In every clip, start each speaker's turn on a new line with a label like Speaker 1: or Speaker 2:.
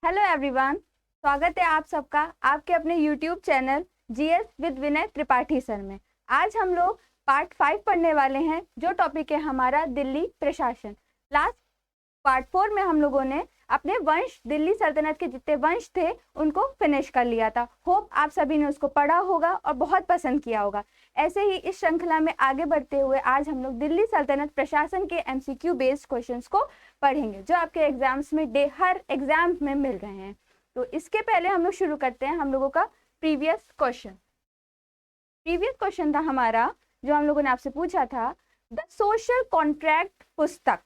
Speaker 1: Hello everyone, स्वागत है आप सबका आपके अपने YouTube channel GS with Vinay Tripathi sir में। आज हम लोग पार्ट 5 पढ़ने वाले हैं, जो टॉपिक है हमारा दिल्ली प्रशासन। लास्ट पार्ट 4 में हम लोगों ने अपने वंश, दिल्ली सल्तनत के जितने वंश थे उनको फिनिश कर लिया था। होप आप सभी ने उसको पढ़ा होगा और बहुत पसंद किया होगा। ऐसे ही इस श्रृंखला में आगे बढ़ते हुए आज हम लोग दिल्ली सल्तनत प्रशासन के एमसीक्यू बेस्ड क्वेश्चंस को पढ़ेंगे, जो आपके एग्जाम्स में हर एग्जाम में मिल रहे हैं। तो इसके पहले हम लोग शुरू करते हैं हम लोगों का प्रीवियस क्वेश्चन था हमारा, जो हम लोगों ने आपसे पूछा था, द सोशल कॉन्ट्रैक्ट पुस्तक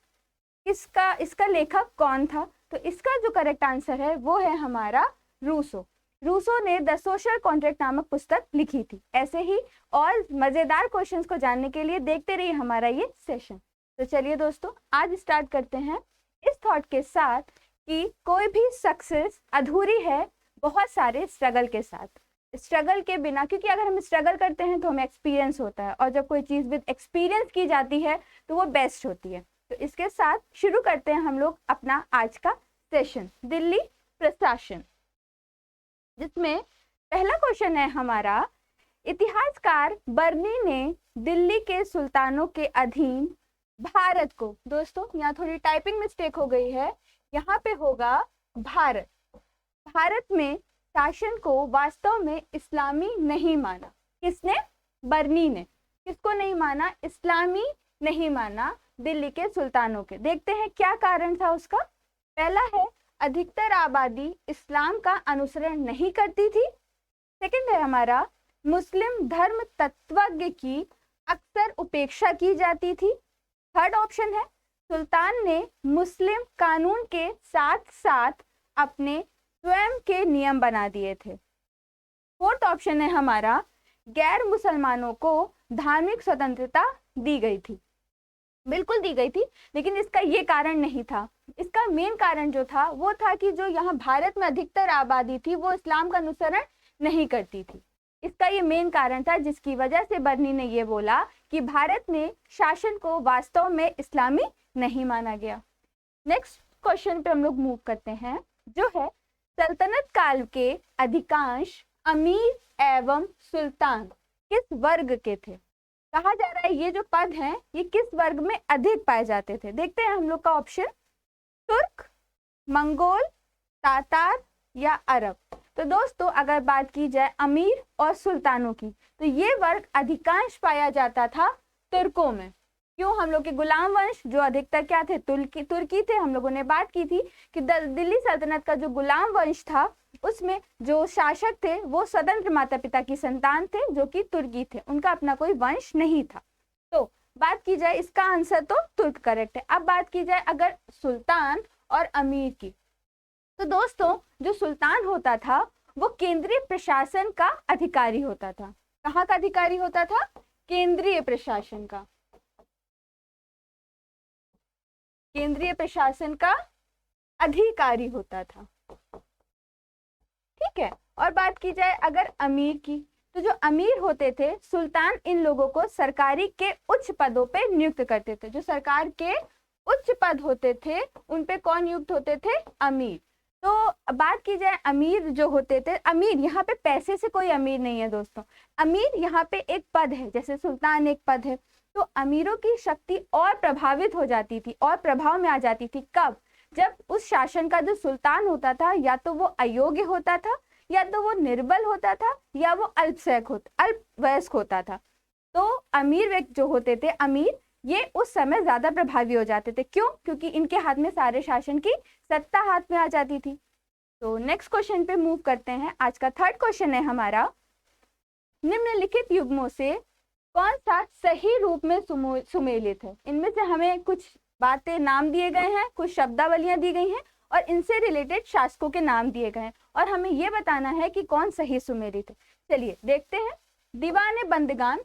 Speaker 1: इसका लेखक कौन था? तो इसका जो करेक्ट आंसर है वो है हमारा रूसो ने द सोशल कॉन्ट्रैक्ट नामक पुस्तक लिखी थी। ऐसे ही और मजेदार क्वेश्चंस को जानने के लिए देखते रहिए हमारा ये सेशन। तो चलिए दोस्तों, आज स्टार्ट करते हैं इस थॉट के साथ कि कोई भी सक्सेस अधूरी है बहुत सारे स्ट्रगल के साथ। स्ट्रगल के बिना, क्योंकि अगर हम स्ट्रगल करते हैं तो हमें एक्सपीरियंस होता है, और जब कोई चीज विद एक्सपीरियंस की जाती है तो वो बेस्ट होती है। तो इसके साथ शुरू करते हैं हम लोग अपना आज का सेशन, दिल्ली प्रशासन, जिसमें पहला क्वेश्चन है हमारा, इतिहासकार बर्नी ने दिल्ली के सुल्तानों के अधीन भारत को, दोस्तों यहाँ थोड़ी टाइपिंग मिस्टेक हो गई है, यहाँ पे होगा भारत में शासन को वास्तव में इस्लामी नहीं माना। किसने? बर्नी ने। किसको नहीं माना? इस्लामी नहीं माना दिल्ली के सुल्तानों के। देखते हैं क्या कारण था उसका। पहला है, अधिकतर आबादी इस्लाम का अनुसरण नहीं करती थी। सेकंड है हमारा, मुस्लिम धर्म तत्वज्ञ की अक्सर उपेक्षा की जाती थी। थर्ड ऑप्शन है, सुल्तान ने मुस्लिम कानून के साथ साथ अपने स्वयं के नियम बना दिए थे। फोर्थ ऑप्शन है हमारा, गैर मुसलमानों को धार्मिक स्वतंत्रता दी गई थी। बिल्कुल दी गई थी, लेकिन इसका ये कारण नहीं था। इसका मेन कारण जो था वो था कि जो यहाँ भारत में अधिकतर आबादी थी वो इस्लाम का अनुसरण नहीं करती थी। इसका ये मेन कारण था, जिसकी वजह से बर्नी ने ये बोला कि भारत में शासन को वास्तव में इस्लामी नहीं माना गया। नेक्स्ट क्वेश्चन पे हम लोग मूव करते हैं, जो है सल्तनत काल के अधिकांश अमीर एवं सुल्तान किस वर्ग के थे? कहा जा रहा है ये जो पद हैं ये किस वर्ग में अधिक पाए जाते थे। देखते हैं हम लोग का ऑप्शन, तुर्क, मंगोल, तातार या अरब। तो दोस्तों अगर बात की जाए अमीर और सुल्तानों की, तो ये वर्ग अधिकांश पाया जाता था तुर्कों में। क्यों? हम लोग के गुलाम वंश जो अधिकतर क्या थे? तुर्की थे। हम लोगों ने बात की थी कि दिल्ली सल्तनत का जो गुलाम वंश था उसमें जो शासक थे वो स्वतंत्र माता पिता की संतान थे, जो कि तुर्की थे, उनका अपना कोई वंश नहीं था। तो बात की जाए इसका आंसर तो तुर्क करेक्ट है। अब बात की जाए अगर सुल्तान और अमीर की, तो दोस्तों जो सुल्तान होता था वो केंद्रीय प्रशासन का अधिकारी होता था। कहाँ का अधिकारी होता था? केंद्रीय प्रशासन का। केंद्रीय प्रशासन का अधिकारी होता था। ठीक है। और बात की जाए अगर अमीर की, तो जो अमीर होते थे सुल्तान इन लोगों को सरकारी के उच्च पदों पे नियुक्त करते थे। जो सरकार के उच्च पद होते थे उन पे कौन नियुक्त होते थे? अमीर। तो बात की जाए अमीर जो होते थे, अमीर यहाँ पे पैसे से कोई अमीर नहीं है दोस्तों। अमीर यहाँ पे एक पद है, जैसे सुल्तान एक पद है। तो अमीरों की शक्ति और प्रभावित हो जाती थी और प्रभाव में आ जाती थी। कब? जब उस शासन का जो सुल्तान होता था या तो वो अयोग्य होता था, या तो वो निर्बल होता था, या वो अल्पवयस्क होता था। तो अमीर व्यक्ति जो होते थे, अमीर, ये उस समय ज्यादा प्रभावी हो जाते थे। क्यों? क्योंकि इनके हाथ में सारे शासन की सत्ता हाथ में आ जाती थी। तो नेक्स्ट क्वेश्चन पे मूव करते हैं। आज का थर्ड क्वेश्चन है हमारा, निम्नलिखित युग्मों से कौन सा सही रूप में सुमेलित है? इनमें से हमें कुछ बातें, नाम दिए गए हैं, कुछ शब्दावलियां दी गई हैं और इनसे रिलेटेड शासकों के नाम दिए गए हैं, और हमें यह बताना है कि कौन सही सुमेलित है। चलिए देखते हैं। दीवाने बंदगान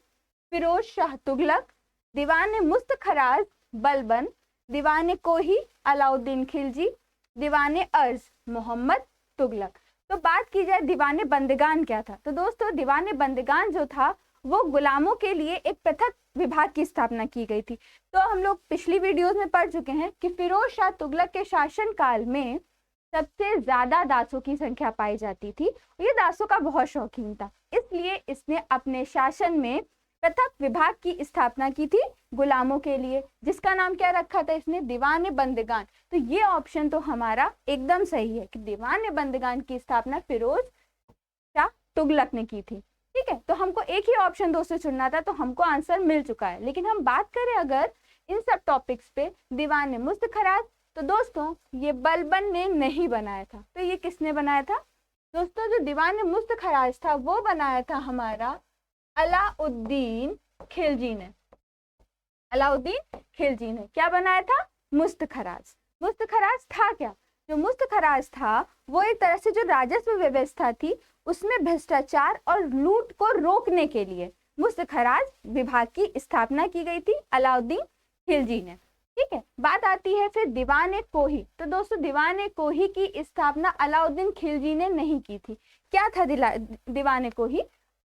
Speaker 1: फिरोज शाह तुगलक, दीवाने मुस्तखराज बलबन, दीवाने कोही अलाउद्दीन खिलजी, दीवाने अर्ज मोहम्मद तुगलक। तो बात की जाए दीवाने बंदगान क्या था, तो दोस्तों दीवाने बंदगान जो था वो गुलामों के लिए एक पृथक विभाग की स्थापना की गई थी। तो हम लोग पिछली वीडियोस में पढ़ चुके हैं कि फिरोज शाह तुगलक के शासन काल में सबसे ज्यादा दासों की संख्या पाई जाती थी। ये दासों का बहुत शौकीन था, इसलिए इसने अपने शासन में पृथक विभाग की स्थापना की थी गुलामों के लिए, जिसका नाम क्या रखा था इसने, दीवान बंदगान। तो ये ऑप्शन तो हमारा एकदम सही है कि दीवान बंदगान की स्थापना फिरोज शाह तुगलक ने की थी। ठीक है, तो हमको एक ही ऑप्शन दोस्तों चुनना था, तो हमको आंसर मिल चुका है। लेकिन हम बात करें अगर इन सब टॉपिक्स पे दीवान मुस्तखराज, तो दोस्तों ये बलबन ने नहीं बनाया था। तो ये किसने बनाया था दोस्तों? जो दीवान मुस्तखराज था वो बनाया था हमारा अलाउद्दीन खिलजी ने। अलाउद्दीन खिलजी ने क्या बनाया था? मुस्तखराज। मुस्तखराज था क्या? जो मुस्तखराज था वो एक तरह से जो राजस्व व्यवस्था थी उसमें भ्रष्टाचार और लूट को रोकने के लिए मुस्तखराज विभाग की स्थापना की गई थी अलाउद्दीन खिलजी ने। ठीक है, बात आती है फिर दीवान कोही। तो दोस्तों दीवान कोही की स्थापना अलाउद्दीन खिलजी ने नहीं की थी। क्या था दीवान कोही?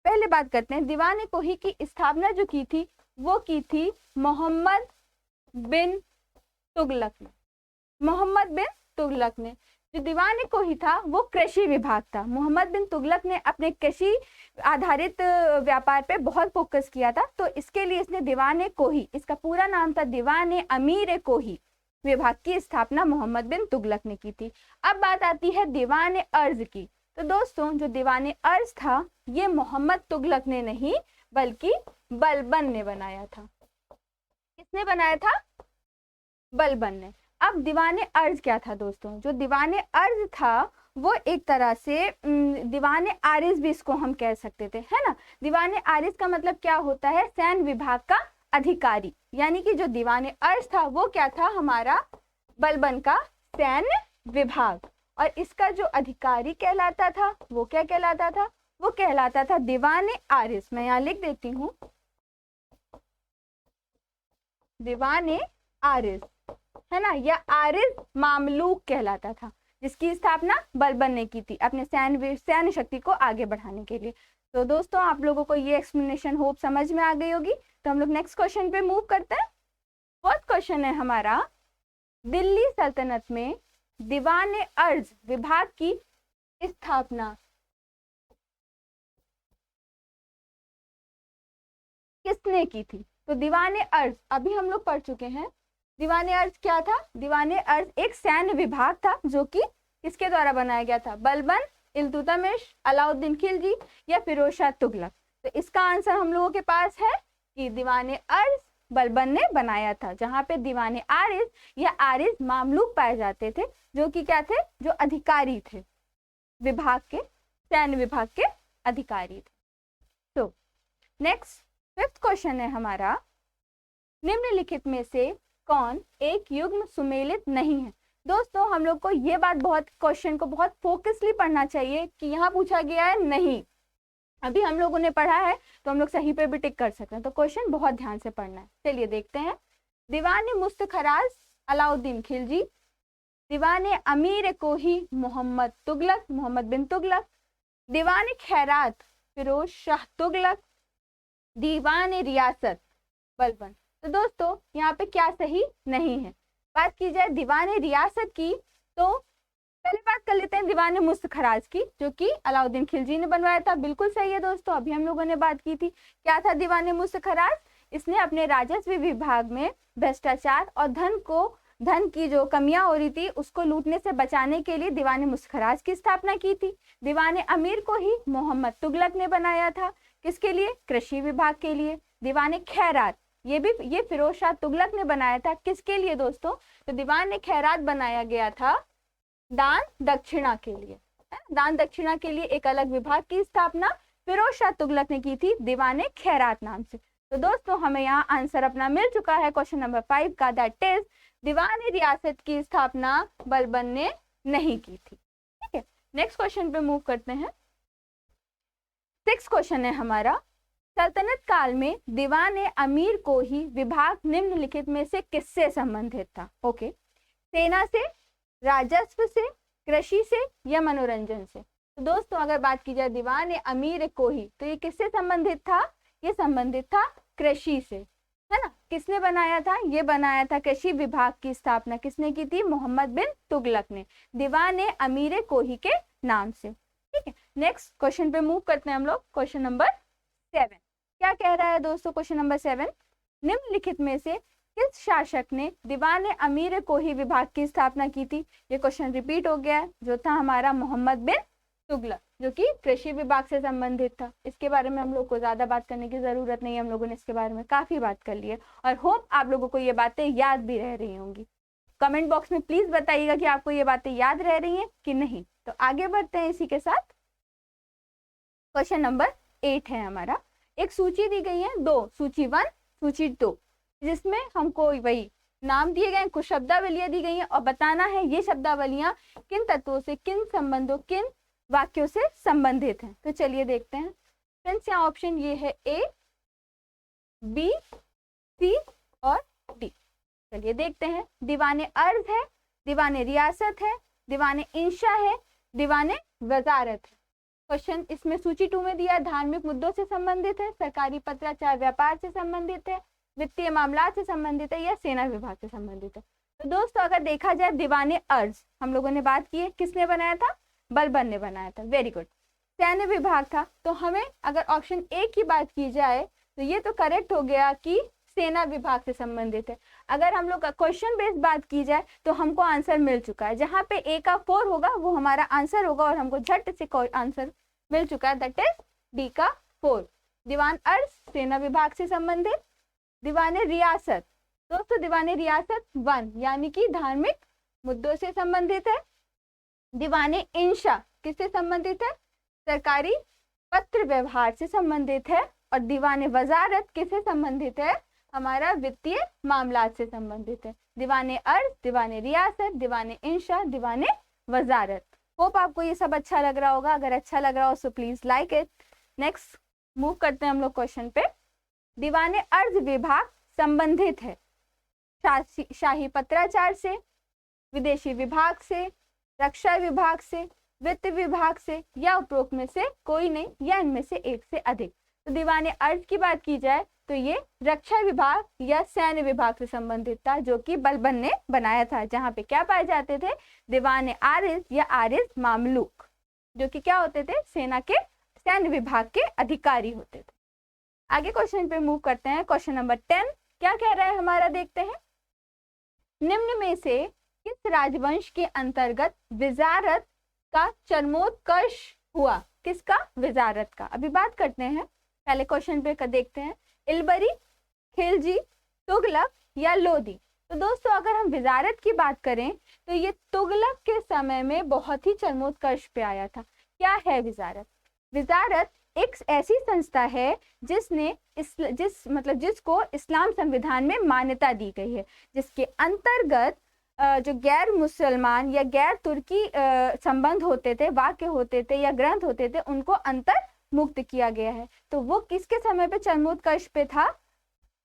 Speaker 1: पहले बात करते हैं, दीवान कोही की स्थापना जो की थी वो की थी मोहम्मद बिन तुगलक ने। मोहम्मद बिन तुगलक ने। जो दीवान कोही था वो कृषि विभाग था। मोहम्मद बिन तुगलक ने अपने कृषि आधारित व्यापार पे बहुत फोकस किया था, तो इसके लिए इसने दीवान कोही, इसका पूरा नाम था दीवान अमीर कोही विभाग की स्थापना मोहम्मद बिन तुगलक ने की थी। अब बात आती है दीवान अर्ज की। तो दोस्तों जो दीवान अर्ज था ये मोहम्मद तुगलक ने नहीं बल्कि बलबन ने बनाया था। किसने बनाया था? बलबन ने। अब दीवान अर्ज क्या था दोस्तों? जो दीवान अर्ज था वो एक तरह से दीवान आरिज भी इसको हम कह सकते थे, है ना। दीवान आरिज का मतलब क्या होता है? सैन्य विभाग का अधिकारी। यानी कि जो दीवान अर्ज था वो क्या था? हमारा बलबन का सैन्य विभाग। और इसका जो अधिकारी कहलाता था वो क्या कहलाता था? वो कहलाता था दीवान आरिज। मैं यहाँ लिख देती हूँ, दीवान आरिज, है ना। या आरिज मामलूक कहलाता था, जिसकी स्थापना बलबन ने की थी अपने सैन्य शक्ति को आगे बढ़ाने के लिए। तो दोस्तों आप लोगों को ये एक्सप्लेनेशन होप समझ में आ गई होगी। तो हम लोग नेक्स्ट क्वेश्चन पे मूव करते हैं। फर्स्ट क्वेश्चन है हमारा, दिल्ली सल्तनत में दीवान अर्ज विभाग की स्थापना किसने की थी? तो दीवान अर्ज अभी हम लोग पढ़ चुके हैं। दीवान अर्ज क्या था? दीवान अर्ज एक सैन्य विभाग था जो कि किसके द्वारा बनाया गया था? बलबन, इल्तुतमिश, अलाउद्दीन खिलजी या फिरोज शाह तुगलक। तो इसका आंसर हम लोगों के पास है कि दीवान अर्ज बलबन ने बनाया था, जहां पे दीवान आरिज या आरिज मामलूक पाए जाते थे, जो कि क्या थे? जो अधिकारी थे विभाग के, सैन्य विभाग के अधिकारी थे। तो नेक्स्ट फिफ्थ क्वेश्चन है हमारा, निम्नलिखित में से कौन एक युग्म सुमेलित नहीं है? दोस्तों हम लोग को ये बात बहुत क्वेश्चन को बहुत फोकसली पढ़ना चाहिए कि यहाँ पूछा गया है नहीं। अभी हम लोगों ने पढ़ा है तो हम लोग सही पे भी टिक कर सकते हैं, तो क्वेश्चन बहुत ध्यान से पढ़ना है। चलिए देखते हैं। दीवान मुस्तखराज अलाउद्दीन खिलजी, दीवान अमीर कोही मोहम्मद तुगलक, मोहम्मद बिन तुगलक, दीवान खैरात फिरोज शाह तुगलक, दीवान रियासत बलबन। तो दोस्तों यहाँ पे क्या सही नहीं है? बात की जाए दीवान रियासत की, तो पहले बात कर लेते हैं दीवान मुस्तखराज की, जो कि अलाउद्दीन खिलजी ने बनवाया था। बिल्कुल सही है दोस्तों, अभी हम लोगों ने बात की थी। क्या था दीवान मुस्तखराज? इसने अपने राजस्व विभाग में भ्रष्टाचार और धन की जो कमियां हो रही थी उसको लूटने से बचाने के लिए दीवान मुस्तखराज की स्थापना की थी। दीवान अमीर को ही मोहम्मद तुगलक ने बनाया था। किसके लिए? कृषि विभाग के लिए। दीवान खैरात ये फिरोज शाह तुगलक ने बनाया था। किसके लिए दोस्तों? तो दीवान खैरात बनाया गया था दान दक्षिणा के लिए। दान दक्षिणा के लिए एक अलग विभाग की स्थापना फिरोज शाह तुगलक ने की थी दीवान खैरात नाम से। तो दोस्तों हमें यहाँ आंसर अपना मिल चुका है क्वेश्चन नंबर 5 का, दैट इज दीवान रियासत की स्थापना बलबन ने नहीं की थी। ठीक है, नेक्स्ट क्वेश्चन पे मूव करते हैं। 6th क्वेश्चन है हमारा, सल्तनत काल में दीवान अमीर को ही विभाग निम्नलिखित में से किससे संबंधित था? ओके, सेना से, राजस्व से, कृषि से या मनोरंजन से? तो दोस्तों अगर बात की जाए दीवान अमीर को ही, तो ये किससे संबंधित था? ये संबंधित था कृषि से, है ना। किसने बनाया था? ये बनाया था कृषि विभाग की स्थापना किसने की थी? मोहम्मद बिन तुगलक ने, दीवान अमीर कोही के नाम से। ठीक है, नेक्स्ट क्वेश्चन पे मूव करते हैं हम लोग। क्वेश्चन नंबर 7 क्या कह रहा है दोस्तों? क्वेश्चन नंबर 7, निम्नलिखित में से किस शासक ने दीवान अमीर कोही विभाग की स्थापना की थी? ये क्वेश्चन रिपीट हो गया है, जो था हमारा मोहम्मद बिन तुगलक, जो कि कृषि विभाग से संबंधित था। इसके बारे में हम लोग को ज्यादा बात करने की जरूरत नहीं है, हम लोगों ने इसके बारे में काफी बात कर ली है और होप आप लोगों को ये बातें याद भी रह रही होंगी। कमेंट बॉक्स में प्लीज बताइएगा कि आपको ये बातें याद रह रही हैं कि नहीं। तो आगे बढ़ते हैं इसी के साथ। क्वेश्चन नंबर 8 है हमारा। एक सूची दी गई है, 2 सूची 1 सूची 2, जिसमें हमको वही नाम दिए गए, कुछ शब्दावलियां दी गई हैं और बताना है ये शब्दावलियां किन तत्वों से, किन संबंधों, किन वाक्यों से संबंधित हैं। तो चलिए देखते हैं फ्रेंड्स। यहाँ ऑप्शन ये है A, B, C और D। चलिए देखते हैं। दीवाने अर्ज है, दीवाने रियासत है, दीवाने इंशा है, दीवाने वजारत है। क्वेश्चन इसमें सूची 2 में दिया, धार्मिक मुद्दों से संबंधित है, सरकारी पत्राचार व्यापार से संबंधित है, वित्तीय मामला से संबंधित है या सेना विभाग से संबंधित है। तो दोस्तों अगर देखा जाए दीवाने अर्ज हम लोगों ने बात की है, किसने बनाया था? बलबन ने बनाया था। Very good. सैन्य विभाग था, तो हमें अगर ऑप्शन ए की बात की जाए तो ये तो करेक्ट हो गया कि सेना विभाग से संबंधित है। अगर हम लोग क्वेश्चन बेस्ड बात की जाए तो हमको आंसर मिल चुका है, जहां पे ए का 4 होगा वो हमारा आंसर होगा और हमको झट से आंसर मिल चुका है, दैट इज डी का 4। दीवान अर्ज सेना विभाग से संबंधित। दीवाने रियासत, दोस्तों दीवाने रियासत 1 यानी कि धार्मिक मुद्दों से संबंधित है। दीवाने इंशा किससे संबंधित है? सरकारी पत्र व्यवहार से संबंधित है। और दीवाने वजारत किससे संबंधित है? हमारा वित्तीय मामलात से संबंधित है। दीवाने अर्ज, दीवाने रियासत, दीवाने इंशा, दीवाने वजारत। होप आपको ये सब अच्छा लग रहा होगा। अगर अच्छा लग रहा हो so please like it. Next move करते हैं हम लोग क्वेश्चन पे। दीवाने अर्ज विभाग संबंधित है शाही पत्राचार से, विदेशी विभाग से, रक्षा विभाग से, वित्त विभाग से या उपरोक्त में से कोई नहीं या इनमें से एक से अधिक। तो दीवाने अर्ज की बात की जाए तो ये रक्षा विभाग या सैन्य विभाग से संबंधित था, जो कि बलबन ने बनाया था, जहां पे क्या पाए जाते थे? दीवाने आरिज या आरिज मामलूक, जो कि क्या होते थे? सेना के सैन्य विभाग के अधिकारी होते थे। आगे क्वेश्चन पे मूव करते हैं। क्वेश्चन नंबर 10 क्या कह रहा है हमारा, देखते हैं। निम्न में से किस राजवंश के अंतर्गत विजारत का चरमोत्कर्ष हुआ? किसका? विजारत का। अभी बात करते हैं, पहले क्वेश्चन पे देखते हैं। इलबरी, खिलजी, तुगलक या लोदी। तो दोस्तों अगर हम विजारत की बात करें तो ये तुगलक के समय में बहुत ही चरमोत्कर्ष पे आया था। क्या है विजारत? विजारत एक ऐसी संस्था है जिसको इस्लाम संविधान में मान्यता दी गई है, जिसके अंतर्गत जो गैर मुसलमान या गैर तुर्की संबंध होते थे, वाक्य होते थे या ग्रंथ होते थे, उनको अंतर मुक्त किया गया है। तो वो किसके समय पे चरमोत्कर्ष पे था?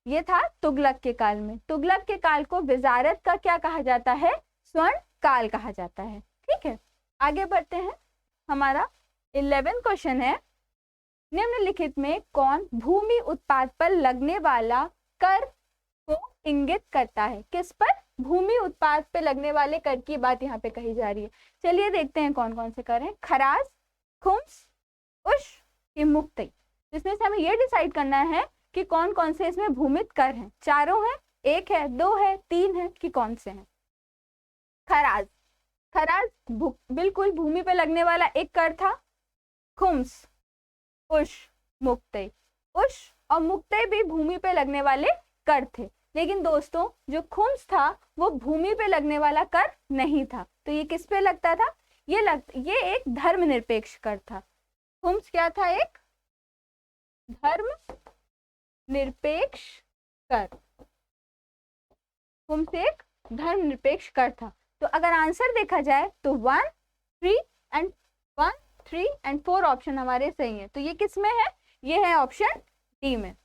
Speaker 1: ये था तुगलक के काल में। तुगलक के काल को विजारत का क्या कहा जाता है? स्वर्ण काल कहा जाता है। ठीक है, आगे बढ़ते हैं। हमारा 11 क्वेश्चन है, निम्नलिखित में कौन भूमि उत्पाद पर लगने वाला कर को इंगित करता है? किस पर? भूमि उत्पाद पे लगने वाले कर की बात यहाँ पे कही जा रही है। चलिए देखते हैं कौन कौन से कर हैं। खराज, खुम्स, उश की मुक्ति। जिसमें से हमें ये डिसाइड करना है कि कौन कौन से इसमें भूमित कर हैं। चारों हैं, एक है, दो है, तीन है कि कौन से हैं? खराज, खराज बिल्कुल भूमि पे लगने वाला एक कर था। खुम्स, उश, मुक्ति। उश और मुक्ति भी भूमि पे लगने वाले कर थे, लेकिन दोस्तों जो खुम्स था वो भूमि पे लगने वाला कर नहीं था। तो ये किस पे लगता था? ये एक धर्मनिरपेक्ष कर था। खुम्स क्या था? एक धर्म निरपेक्ष कर। खुम्स एक धर्मनिरपेक्ष कर था। तो अगर आंसर देखा जाए तो 1, 3 एंड 4 ऑप्शन हमारे सही है। तो ये किस में है? ये है ऑप्शन डी में।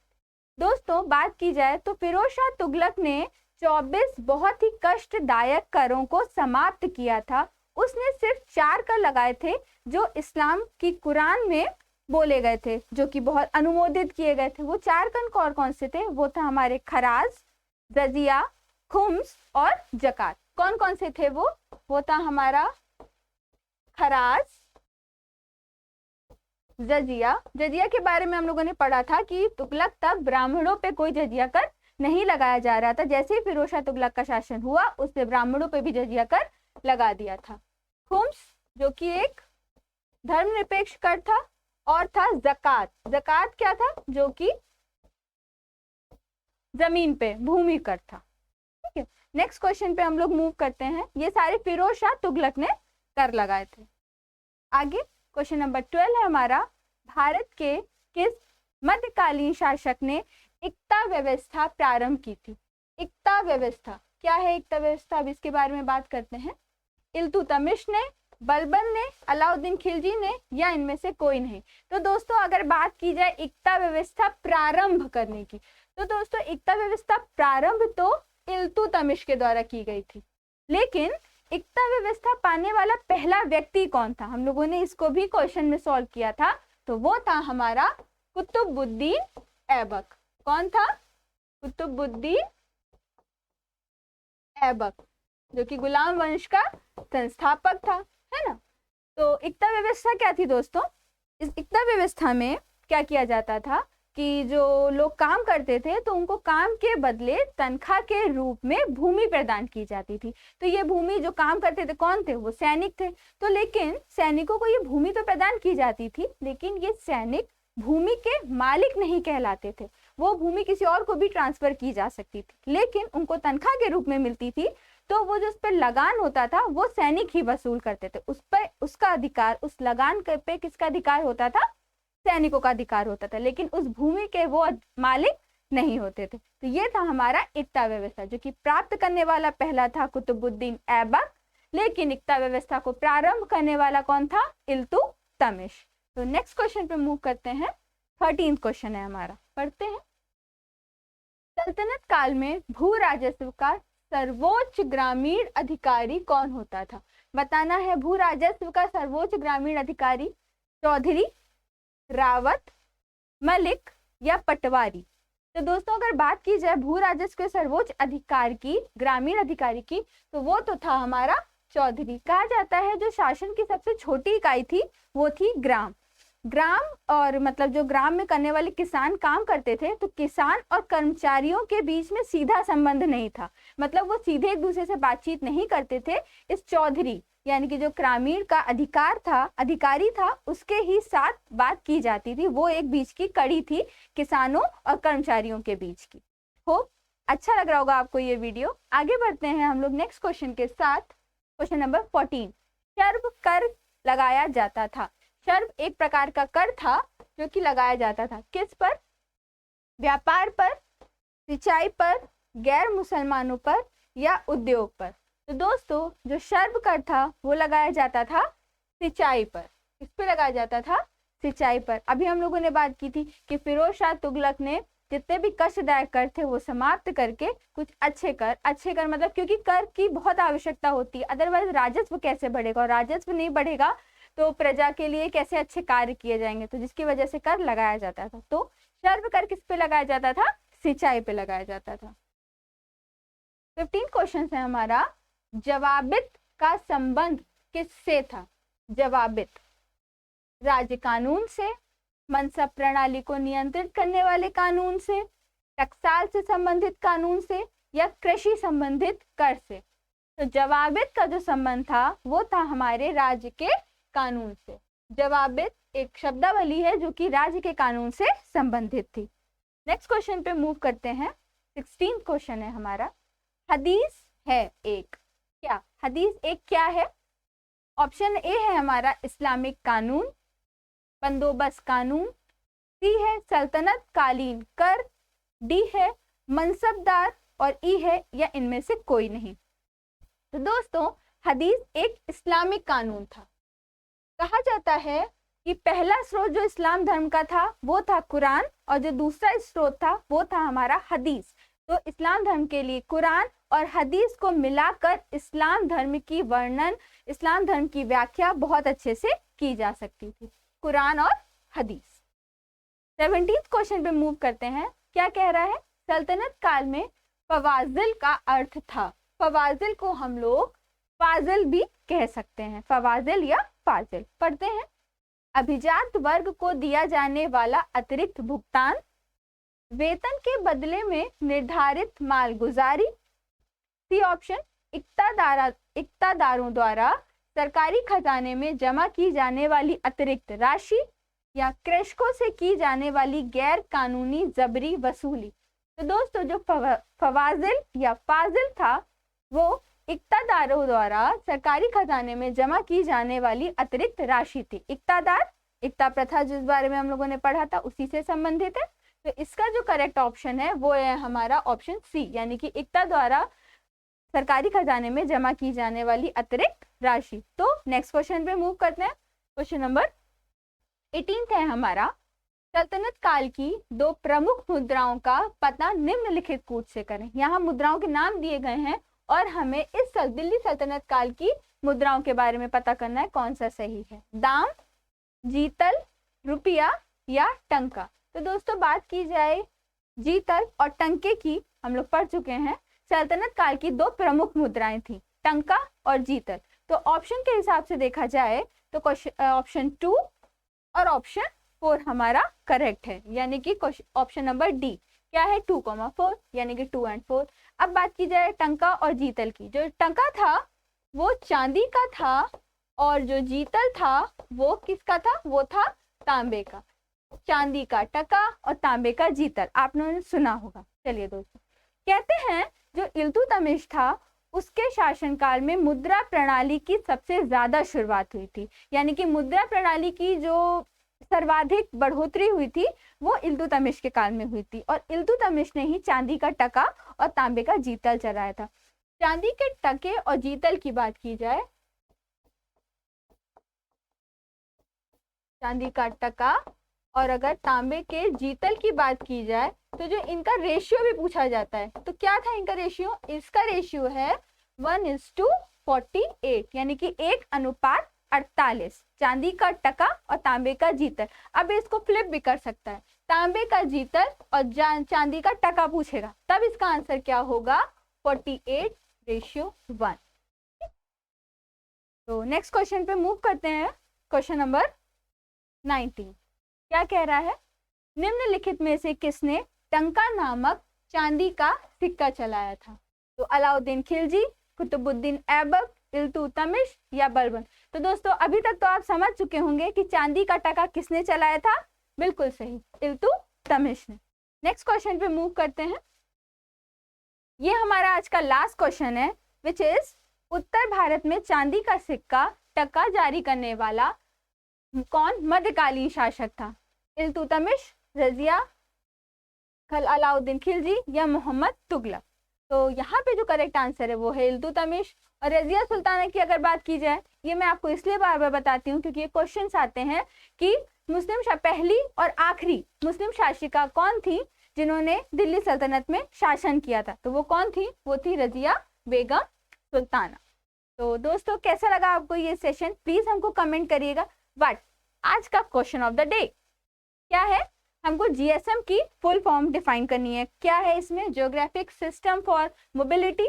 Speaker 1: दोस्तों बात की जाए तो फिरोज शाह तुगलक ने 24 बहुत ही कष्टदायक करों को समाप्त किया था। उसने सिर्फ 4 कर लगाए थे जो इस्लाम की कुरान में बोले गए थे, जो कि बहुत अनुमोदित किए गए थे। वो 4 कर कौन कौन से थे? वो था हमारे खराज, जजिया, खुम्स और जकात। कौन कौन से थे वो था हमारा खराज, जजिया। जजिया के बारे में हम लोगों ने पढ़ा था कि तुगलक तक ब्राह्मणों पे कोई जजिया कर नहीं लगाया जा रहा था। जैसे ही फिरोज शाह तुगलक का शासन हुआ उसने ब्राह्मणों पे भी जजिया कर लगा दिया था। खुम्स जो कि एक धर्मनिरपेक्ष कर था, और था जकात। जकात क्या था? जो कि जमीन पे भूमि कर था। ठीक है, नेक्स्ट क्वेश्चन पे हम लोग मूव करते हैं। ये सारे फिरोज शाह तुगलक ने कर लगाए थे। आगे क्वेश्चन नंबर 12 है हमारा, भारत के किस मध्यकालीन शासक ने इक्ता व्यवस्था प्रारंभ की थी? इक्ता व्यवस्था क्या है? इक्ता व्यवस्था, अब इसके बारे में बात करते हैं। इल्तुतमिश ने, बलबन ने, अलाउद्दीन खिलजी ने, या इनमें से कोई नहीं? तो दोस्तों अगर बात की जाए इक्ता व्यवस्था प्रारंभ करने की, तो दोस्तों इक्ता व्यवस्था प्रारंभ तो इल्तुतमिश के द्वारा की गई थी, लेकिन इक्ता व्यवस्था पाने वाला पहला व्यक्ति कौन था? हम लोगों ने इसको भी क्वेश्चन में सॉल्व किया था, तो वो था हमारा कुतुबुद्दीन ऐबक। कौन था? कुतुबुद्दीन ऐबक, जो कि गुलाम वंश का संस्थापक था, है ना। तो इक्ता व्यवस्था क्या थी दोस्तों? इस इक्ता व्यवस्था में क्या किया जाता था कि जो लोग काम करते थे तो उनको काम के बदले तनख्वाह के रूप में भूमि प्रदान की जाती थी। तो ये भूमि जो काम करते थे कौन थे? वो सैनिक थे। तो लेकिन सैनिकों को ये भूमि तो प्रदान की जाती थी, लेकिन ये सैनिक भूमि के मालिक नहीं कहलाते थे। वो भूमि किसी और को भी ट्रांसफर की जा सकती थी, लेकिन उनको तनख्वाह के रूप में मिलती थी। तो वो जो उस पर लगान होता था वो सैनिक ही वसूल करते थे। उस पर उसका अधिकार, उस लगान पे किसका अधिकार होता था? सैनिकों का अधिकार होता था, लेकिन उस भूमि के वो मालिक नहीं होते थे। तो ये था हमारा इक्ता व्यवस्था, जो कि प्राप्त करने वाला पहला था कुतुबुद्दीन ऐबक, लेकिन इक्ता व्यवस्था को प्रारंभ करने वाला कौन था? इल्तुतमिश। तो नेक्स्ट क्वेश्चन पे मूव करते हैं। 13th क्वेश्चन है हमारा, पढ़ते हैं। सल्तनत काल में भू राजस्व का सर्वोच्च ग्रामीण अधिकारी कौन होता था? बताना है। भू राजस्व का सर्वोच्च ग्रामीण अधिकारी चौधरी, रावत, मलिक या पटवारी? तो दोस्तों अगर बात की जाए भू राजस्व के सर्वोच्च अधिकार की, ग्रामीण अधिकारी की, तो वो तो था हमारा चौधरी। कहा जाता है जो शासन की सबसे छोटी इकाई थी वो थी ग्राम। ग्राम और मतलब जो ग्राम में करने वाले किसान काम करते थे, तो किसान और कर्मचारियों के बीच में सीधा संबंध नहीं था, मतलब वो सीधे एक दूसरे से बातचीत नहीं करते थे। इस चौधरी यानी कि जो ग्रामीण का अधिकारी था, उसके ही साथ बात की जाती थी। वो एक बीच की कड़ी थी किसानों और कर्मचारियों के बीच की। हो अच्छा लग रहा होगा आपको ये वीडियो। आगे बढ़ते हैं हम लोग नेक्स्ट क्वेश्चन के साथ। क्वेश्चन नंबर 14, शर्ब कर लगाया जाता था। शर्ब एक प्रकार का कर था जो कि लगाया जाता था किस पर? व्यापार पर, सिंचाई पर, गैर मुसलमानों पर या उद्योग पर? तो दोस्तों जो शर्ब कर था वो लगाया जाता था सिंचाई पर। किस पे लगाया जाता था? सिंचाई पर। अभी हम लोगों ने बात की थी कि फिरोज शाह तुगलक ने जितने भी कष्टदायक कर थे वो समाप्त करके कुछ अच्छे कर मतलब क्योंकि कर की बहुत आवश्यकता होती है, अदरवाइज राजस्व कैसे बढ़ेगा, और राजस्व नहीं बढ़ेगा तो प्रजा के लिए कैसे अच्छे कार्य किए जाएंगे, तो जिसकी वजह से कर लगाया जाता था। तो शर्ब कर किस पे लगाया जाता था? सिंचाई पे लगाया जाता था। 15 क्वेश्चन है हमारा, जवाबित का संबंध किससे था? जवाबित राज्य कानून से, मनसब प्रणाली को नियंत्रित करने वाले कानून से, टकसाल से संबंधित कानून से या कृषि संबंधित कर से? तो जवाबित का जो संबंध था वो था हमारे राज्य के कानून से। जवाबित एक शब्दावली है जो कि राज्य के कानून से संबंधित थी। नेक्स्ट क्वेश्चन पे मूव करते हैं। 16th क्वेश्चन है हमारा, हदीस है एक क्या? हदीस एक क्या है? ऑप्शन ए है हमारा इस्लामिक कानून, बंदोबस्त कानून, सी है सल्तनत कालीन कर, डी है मनसबदार और ई है या इनमें से कोई नहीं। तो दोस्तों हदीस एक इस्लामिक कानून था। कहा जाता है कि पहला स्रोत जो इस्लाम धर्म का था वो था कुरान, और जो दूसरा स्रोत था वो था हमारा हदीस। तो इस्लाम धर्म के लिए कुरान और हदीस को मिलाकर इस्लाम धर्म की वर्णन, इस्लाम धर्म की व्याख्या बहुत अच्छे से की जा सकती थी, कुरान और हदीस। 17th क्वेश्चन पे मूव करते हैं। क्या कह रहा है? सल्तनत काल में फवाजिल का अर्थ था। फवाजिल को हम लोग फाजिल भी कह सकते हैं, फवाजिल या फाजिल। पढ़ते हैं, अभिजात वर्ग को दिया जाने वाला अतिरिक्त भुगतान, वेतन के बदले में निर्धारित मालगुजारी। सी ऑप्शन, इक्तादारों द्वारा सरकारी खजाने में जमा की जाने वाली अतिरिक्त राशि, या कृषकों से की जाने वाली गैर कानूनी जबरी वसूली। तो दोस्तों जो फवाजिल या फाजिल था वो इक्तादारों द्वारा सरकारी खजाने में जमा की जाने वाली अतिरिक्त राशि थी। इक्तादार, इक्ता प्रथा जिस बारे में हम लोगों ने पढ़ा था उसी से संबंधित है। तो इसका जो करेक्ट ऑप्शन है वो है हमारा ऑप्शन सी, यानी कि इक्ता द्वारा सरकारी खजाने में जमा की जाने वाली अतिरिक्त राशि। तो नेक्स्ट क्वेश्चन पे मूव करते हैं। क्वेश्चन नंबर 18 है हमारा, सल्तनत काल की दो प्रमुख मुद्राओं का पता निम्नलिखित कूट से करें। यहाँ मुद्राओं के नाम दिए गए हैं और हमें इस दिल्ली सल्तनत काल की मुद्राओं के बारे में पता करना है कौन सा सही है, दाम, जीतल, रुपया या टंका। तो दोस्तों बात की जाए जीतल और टंके की, हम लोग पढ़ चुके हैं। सल्तनत काल की दो प्रमुख मुद्राएं थी, टंका और जीतल। तो ऑप्शन के हिसाब से देखा जाए तो ऑप्शन 2 और ऑप्शन 4 हमारा करेक्ट है, यानी कि ऑप्शन नंबर डी क्या है 2,4, यानी कि 2 और 4। अब बात की जाए टंका और जीतल की। जो टंका था वो चांदी का था और जो जीतल था वो किसका था, वो था तांबे का। चांदी का टका और तांबे का जीतल आपने सुना होगा। चलिए दोस्तों, कहते हैं जो इल्तुतमिश था उसके शासनकाल में मुद्रा प्रणाली की सबसे ज्यादा शुरुआत हुई थी, यानी कि मुद्रा प्रणाली की जो सर्वाधिक बढ़ोतरी हुई थी वो इल्तुतमिश के काल में हुई थी। और इल्तुतमिश ने ही चांदी का टका और तांबे का जीतल चलाया था। चांदी के टके और जीतल की बात की जाए, चांदी का टका और अगर तांबे के जीतल की बात की जाए तो जो इनका रेशियो भी पूछा जाता है, तो क्या था इनका रेशियो, इसका रेशियो है 1:48, यानी कि 1:48। चांदी का टका और तांबे का जीतल। अब इसको फ्लिप भी कर सकता है, तांबे का जीतल और चांदी का टका पूछेगा, तब इसका आंसर क्या होगा 48:1। तो नेक्स्ट क्वेश्चन पे मूव करते हैं। क्वेश्चन नंबर 19 क्या कह रहा है, निम्नलिखित में से किसने टंका नामक चांदी का सिक्का चलाया था। तो अलाउद्दीन खिलजी, कुतुबुद्दीन ऐबक, इल्तुतमिश या बलबन। तो दोस्तों अभी तक तो आप समझ चुके होंगे कि चांदी का टका किसने चलाया था, बिल्कुल सही, इल्तुतमिश ने। नेक्स्ट क्वेश्चन पे मूव करते हैं। ये हमारा आज का लास्ट क्वेश्चन है, विच इज उत्तर भारत में चांदी का सिक्का टका जारी करने वाला कौन मध्यकालीन शासक था। इल्तुतमिश, रजिया, अलाउद्दीन खिलजी या मोहम्मद तुगलक। तो यहाँ पे जो करेक्ट आंसर है वो है इल्तुतमिश। और रजिया सुल्ताना की अगर बात की जाए, ये मैं आपको इसलिए बार बार बताती हूँ क्योंकि ये क्वेश्चंस आते हैं कि पहली और आखिरी मुस्लिम शासिका कौन थी जिन्होंने दिल्ली सल्तनत में शासन किया था। तो वो कौन थी, वो थी रजिया बेगम सुल्ताना। तो दोस्तों कैसा लगा आपको ये सेशन, प्लीज हमको कमेंट करिएगा। बट आज का क्वेश्चन ऑफ द डे क्या है, हमको जीएसएम की फुल फॉर्म डिफाइन करनी है। क्या है इसमें, geographic system for mobility,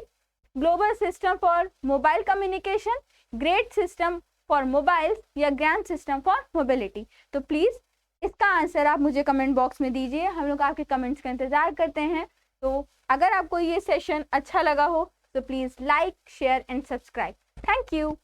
Speaker 1: global system for mobile communication, grade system for mobiles या ग्रैंड सिस्टम फॉर मोबिलिटी। तो प्लीज इसका आंसर आप मुझे कमेंट बॉक्स में दीजिए, हम लोग आपके कमेंट्स का इंतजार करते हैं। तो अगर आपको ये सेशन अच्छा लगा हो तो please like, share and subscribe. Thank you.